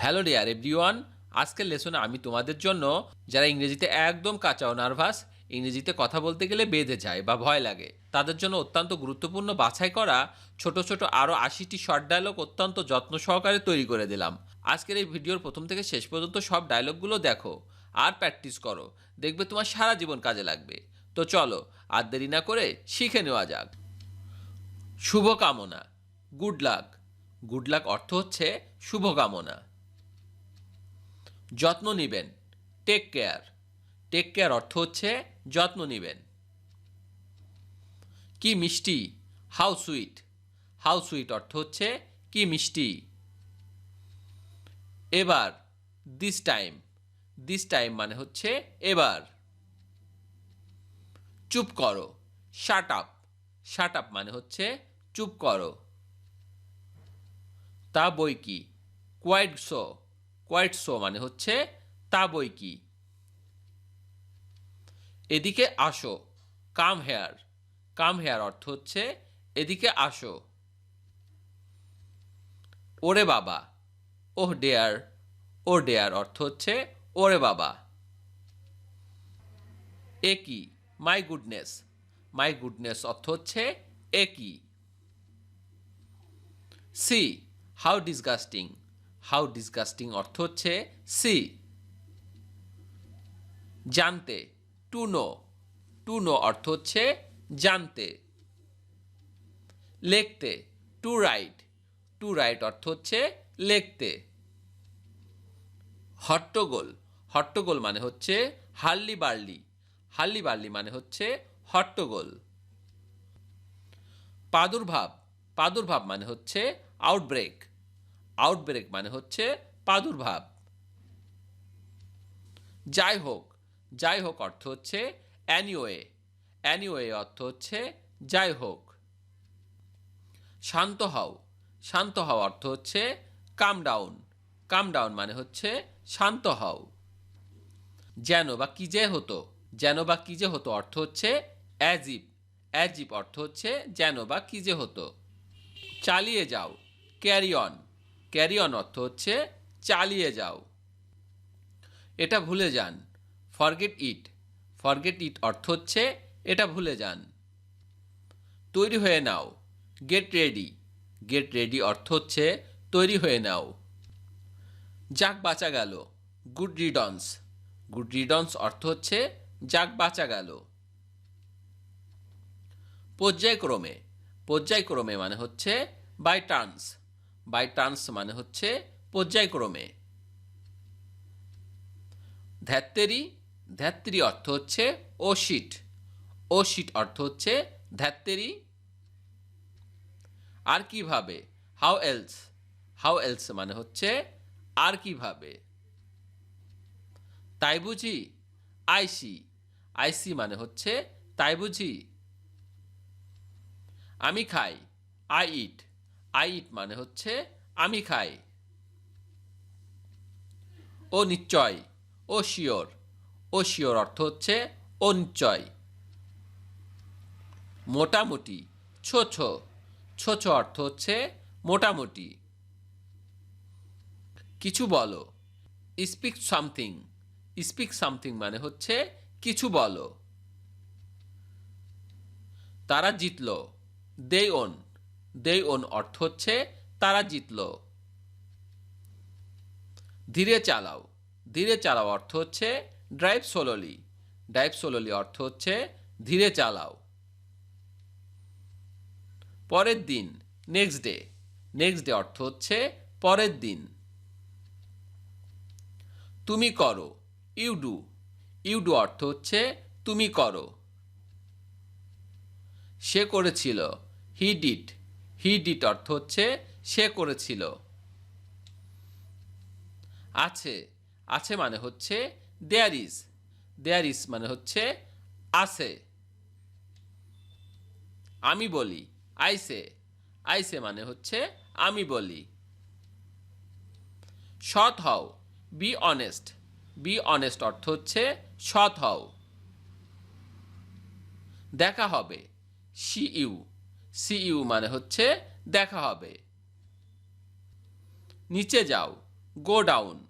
Hello dear everyone, আজকের লেসনে আমি তোমাদের জন্য যারা ইংরেজিতে একদম কাঁচা ও নার্ভাস, ইংরেজিতে কথা বলতে গেলে বেঁধে যায় বা ভয় লাগে, তাদের জন্য অত্যন্ত গুরুত্বপূর্ণ বাছাই করা ছোট ছোট আরও ৮০টি শর্ট ডায়লগ অত্যন্ত যত্ন সহকারে তৈরি করে দিলাম। আজকের এই ভিডিওর প্রথম থেকে শেষ পর্যন্ত সব ডায়লগগুলো দেখো আর প্র্যাকটিস করো, দেখবে তোমার সারা জীবন কাজে লাগবে। তো চলো আর দেরি না করে শিখে নেওয়া যাক। শুভকামনা, গুড লাক। গুড লাক অর্থ হচ্ছে শুভকামনা। যত্ন নিবেন, টেক কেয়ার। টেক কেয়ার অর্থ হচ্ছে যত্ন নিবেন। কি মিষ্টি, হাউ সুইট। হাউ সুইট অর্থ হচ্ছে কি মিষ্টি। এবার, দিস টাইম। দিস টাইম মানে হচ্ছে এবার। চুপ করো, শাট আপ। শাট আপ মানে হচ্ছে চুপ করো। তা বই কি, কোয়াইট সো। কোয়াইট সো মানে হচ্ছে তা বই কি। এদিকে আসো, কাম হেয়ার। কাম হেয়ার অর্থ হচ্ছে এদিকে আসো। ওরে বাবা, ওহ ডেয়ার। ও ডেয়ার অর্থ হচ্ছে ওরে বাবা। এ কি, মাই গুডনেস। মাই গুডনেস অর্থ হচ্ছে এ কি। সি, হাউ ডিসগাস্টিং। হাউ ডিসগাস্টিং অর্থ হচ্ছে সি। জানতে, টু নো। টু নো অর্থ হচ্ছে জানতে। লিখতে, টু রাইট। টু রাইট অর্থ হচ্ছে লিখতে। হট্টগোল। হট্টগোল মানে হচ্ছে হাল্লি বার্লি। হাল্লি বার্লি মানে হচ্ছে হট্টগোল। প্রাদুর্ভাব। প্রাদুর্ভাব মানে হচ্ছে আউটব্রেক। আউটব্রেক মানে হচ্ছে প্রাদুর্ভাব। যাই হোক। যাই হোক অর্থ হচ্ছে অ্যানিওয়ে। অ্যানিওয়ে অর্থ হচ্ছে যাই হোক। শান্ত হও। শান্ত হও অর্থ হচ্ছে কাম ডাউন। কাম ডাউন মানে হচ্ছে শান্ত হও। যেন বা কি যে হতো। যেন বা কি যে হতো অর্থ হচ্ছে অ্যাজ ইফ। অ্যাজ ইফ অর্থ হচ্ছে যেন বা কি যে হতো। চালিয়ে যাও, ক্যারি অন। ক্যারি অন অর্থ হচ্ছে চালিয়ে যাও। এটা ভুলে যান, ফরগেট ইট। ফরগেট ইট অর্থ হচ্ছে এটা ভুলে যান। তৈরি হয়ে নাও, গেট রেডি। গেট রেডি অর্থ হচ্ছে তৈরি হয়ে নাও। যাক বাঁচা গেল, গুড রিডন্স। গুড রিডন্স অর্থ হচ্ছে যাক বাঁচা গেল। পর্যায়ক্রমে। পর্যায়ক্রমে মানে হচ্ছে বাই টার্নস। বাই টার্নস মানে হচ্ছে পর্যায়ক্রমে। ধ্যাত্তেরি। ধ্যাত্তেরি অর্থ হচ্ছে ও শিট। ও শিট অর্থ হচ্ছে ধ্যাত্তেরি। আর কিভাবে, হাউ এলস। হাউ এলস মানে হচ্ছে আর কিভাবে। তাই বুঝি, আইসি। আইসি মানে হচ্ছে তাই বুঝি। আমি খাই, আই ইট। আই ইট মানে হচ্ছে আমি খাই। ও নিশ্চয়, ও শিওর। ও শিওর অর্থ হচ্ছে ও নিশ্চয়। মোটামুটি, ছো ছো। ছো ছো অর্থ হচ্ছে মোটামুটি। কিছু বলো, স্পিক সামথিং। স্পিক সামথিং মানে হচ্ছে কিছু বলো। তারা জিতল, দে ওন। দে ওন অর্থ হচ্ছে তারা জিতল। ধীরে চালাও। ধীরে চালাও অর্থ হচ্ছে ড্রাইভ সোলোলি। ড্রাইভ সোলোলি অর্থ হচ্ছে ধীরে চালাও। পরের দিন, নেক্সট ডে। নেক্সট ডে অর্থ হচ্ছে পরের দিন। তুমি করো, ইউ ডু। ইউ ডু অর্থ হচ্ছে তুমি করো। সে করেছিল, হি ডিড। হি ডিড অর্থ হচ্ছে সে করেছিল। আছে। আছে মানে হচ্ছে দেয়ার ইজ। দেয়ার ইজ মানে হচ্ছে আছে। আমি বলি, আইসে। আইসে মানে হচ্ছে আমি বলি। সৎ হও, বি অনেস্ট। বি অনেস্ট অর্থ হচ্ছে সৎ হও। দেখা হবে, সি ইউ। সি ইউ মানে হচ্ছে দেখা হবে। নিচে যাও, গো ডাউন।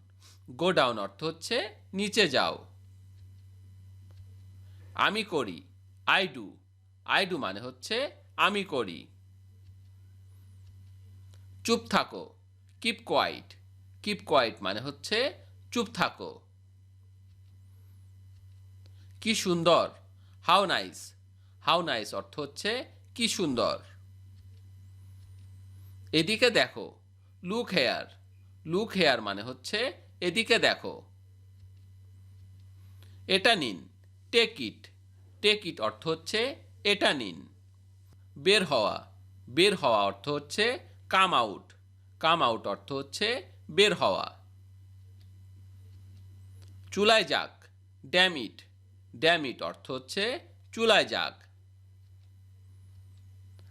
গো ডাউন অর্থ হচ্ছে নিচে যাও। আমি করি, আই ডু। আই ডু মানে হচ্ছে আমি করি। চুপ থাকো, কিপ কোয়াইট। কিপ কোয়াইট মানে হচ্ছে চুপ থাকো। কি সুন্দর, হাউ নাইস। হাউ নাইস অর্থ হচ্ছে কি সুন্দর। এদিকে দেখো, লুক হেয়ার। লুক হেয়ার মানে হচ্ছে এদিকে দেখো। এটা নিন, টেক ইট। টেক ইট অর্থ হচ্ছে এটা নিন। বের হওয়া। বের হওয়া অর্থ হচ্ছে কাম আউট। কাম আউট অর্থ হচ্ছে বের হওয়া। চুলায় যাক, ড্যাম ইট। ড্যাম ইট অর্থ হচ্ছে চুলায় যাক।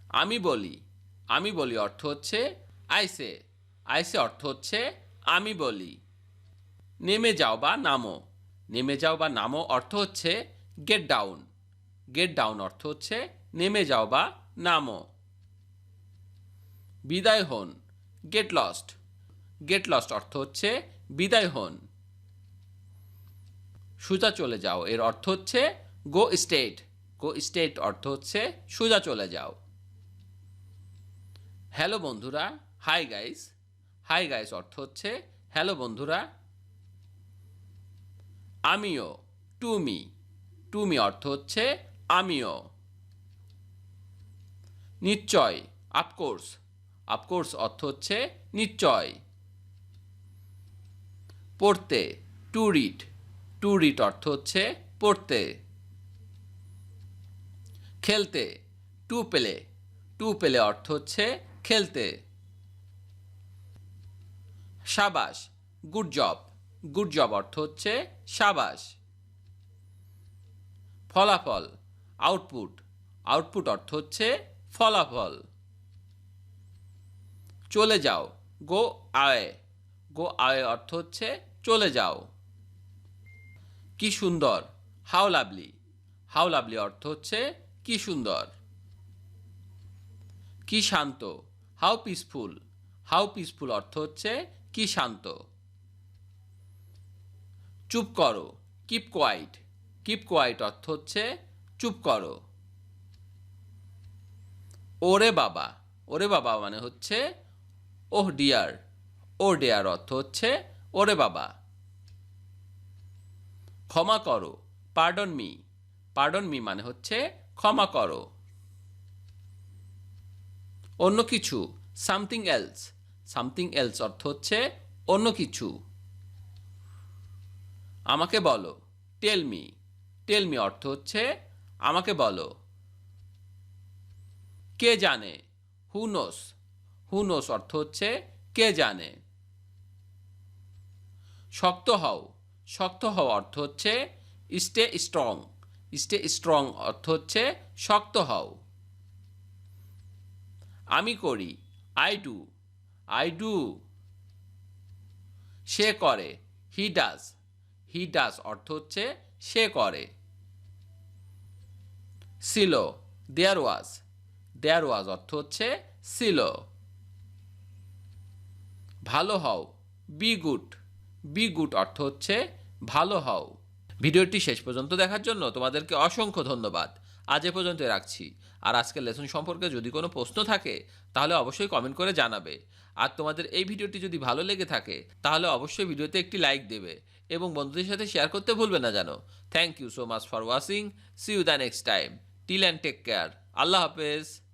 আমি বলি। আমি বলি অর্থ হচ্ছে আইসে। আইসে অর্থ হচ্ছে আমি বলি। নেমে যাও বা নামো। নেমে যাও বা নামো অর্থ হচ্ছে গেট ডাউন। গেট ডাউন অর্থ হচ্ছে নেমে যাও বা নামো। বিদায় হন, গেট লস্ট। গেট লস্ট অর্থ হচ্ছে বিদায় হন। সোজা চলে যাও এর অর্থ হচ্ছে গো স্ট্রেট। গো স্ট্রেট অর্থ হচ্ছে সোজা চলে যাও। হ্যালো বন্ধুরা, হাই গাইস। হাই গাইস অর্থ হচ্ছে হ্যালো বন্ধুরা। আমিও, টু মি। টু মি অর্থ হচ্ছে আমিও। নিশ্চয়, আফকোর্স। আফকোর্স অর্থ হচ্ছে নিশ্চয়। পড়তে, টু রিড। টু রিড অর্থ হচ্ছে পড়তে। খেলতে, টু প্লে। টু প্লে অর্থ হচ্ছে খেলতে। সাবাস, গুড জব। গুড জব অর্থ হচ্ছে সাবাস। ফলাফল, আউটপুট। আউটপুট অর্থ হচ্ছে ফলাফল। চলে যাও, গো আওয়ে। গো আওয়ে অর্থ হচ্ছে চলে যাও। কি সুন্দর, হাউ লাভলি। হাউ লাভলি অর্থ হচ্ছে কি সুন্দর। কি শান্ত, হাউ পিসফুল। হাউ পিসফুল অর্থ হচ্ছে কি শান্ত। চুপ করো, কিপ কোয়াইট। কিপ কোয়াইট অর্থ হচ্ছে চুপ করো। ওরে বাবা। ওরে বাবা মানে হচ্ছে ওহ ডিয়ার। ও ডিয়ার অর্থ হচ্ছে ওরে বাবা। ক্ষমা করো, পার্ডন মি। পার্ডন মি মানে হচ্ছে ক্ষমা করো। অন্য কিছু, সামথিং এলস। সামথিং এলস অর্থ হচ্ছে অন্য কিছু। আমাকে বলো, টেল মি। টেল মি অর্থ হচ্ছে আমাকে বলো। কে জানে, হু নোস। হু নোস অর্থ হচ্ছে কে জানে। শক্ত হও। শক্ত হও অর্থ হচ্ছে স্টে স্ট্রং। স্টে স্ট্রং অর্থ হচ্ছে শক্ত হও। আমি করি, আই ডু। I do. সে করে, হি ডাজ। হি ডাজ অর্থ হচ্ছে সে করে। ছিল, দেয়ার ওয়াজ। দেয়ার ওয়াজ অর্থ হচ্ছে ছিল। ভালো হও, বি গুড। বি গুড অর্থ হচ্ছে ভালো হও। ভিডিওটি শেষ পর্যন্ত দেখার জন্য তোমাদেরকে অসংখ্য ধন্যবাদ। আজ এ পর্যন্ত রাখছি। আর আজকের লেসন সম্পর্কে যদি কোনো প্রশ্ন থাকে তাহলে অবশ্যই কমেন্ট করে জানাবে। আর তোমাদের এই ভিডিওটি যদি ভালো লেগে থাকে তাহলে অবশ্যই ভিডিওতে একটি লাইক দেবে এবং বন্ধুদের সাথে শেয়ার করতে ভুলবে না যেন। Thank you so much for watching. See you the next time. Till and take care. Allah হাফেজ।